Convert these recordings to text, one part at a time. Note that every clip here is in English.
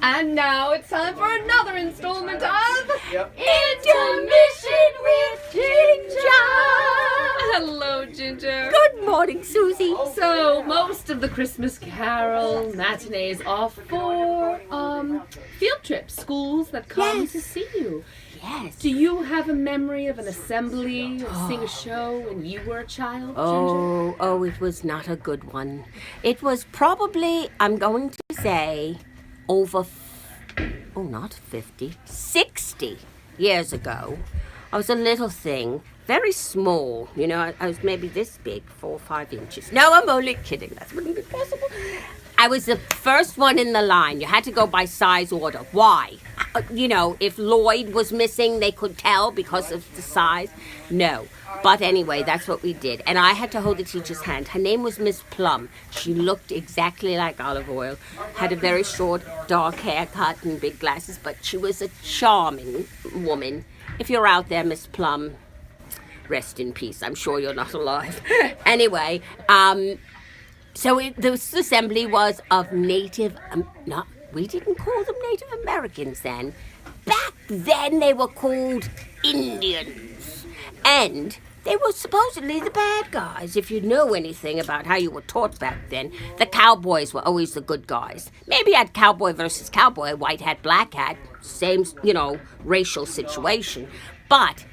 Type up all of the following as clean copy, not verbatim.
And now it's time for another installment of Intermission with Ginger. Hello, Ginger. Good morning, Susie. So, most of the Christmas Carol matinees are for field trips, schools that come Yes. to see you. Yes. Do you have a memory of an assembly or sing a show when you were a child, Ginger? Oh, it was not a good one. It was probably, I'm going to say, over, not 50, 60 years ago. I was a little thing, very small. You know, I was maybe this big, 4 or 5 inches. No, I'm only kidding. That wouldn't be possible. I was the first one in the line. You had to go by size order. Why? You know, if Lloyd was missing, they could tell because of the size. No. But anyway, that's what we did. And I had to hold the teacher's hand. Her name was Miss Plum. She looked exactly like Olive Oil. Had a very short, dark haircut and big glasses. But she was a charming woman. If you're out there, Miss Plum, rest in peace. I'm sure you're not alive. Anyway, so this assembly was of Native, we didn't call them Native Americans then. Back then they were called Indians. And they were supposedly the bad guys. If you know anything about how you were taught back then, the cowboys were always the good guys. Maybe you had cowboy versus cowboy, white hat, black hat, same, racial situation. But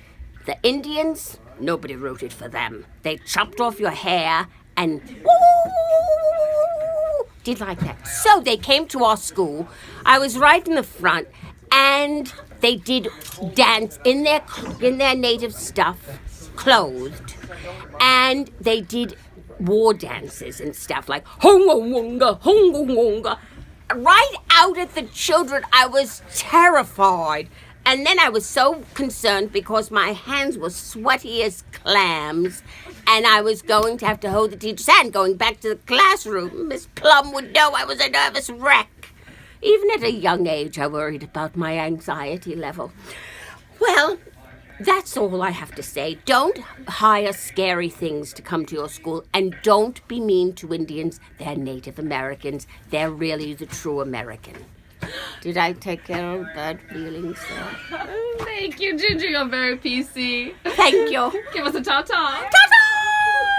the Indians, nobody rooted for them. They chopped off your hair and did like that. So they came to our school. I was right in the front, and they did dance in their native stuff, clothed, and they did war dances and stuff like honga wonga, honga wonga. Right out at the children, I was terrified. And then I was so concerned because my hands were sweaty as clams, and I was going to have to hold the teacher's hand going back to the classroom. Miss Plum would know I was a nervous wreck. Even at a young age, I worried about my anxiety level. Well, that's all I have to say. Don't hire scary things to come to your school, and don't be mean to Indians. They're Native Americans. They're really the true American. Did I take care of bad feelings, sir? Thank you, Ginger. You're very PC. Thank you. Give us a ta-ta. Ta!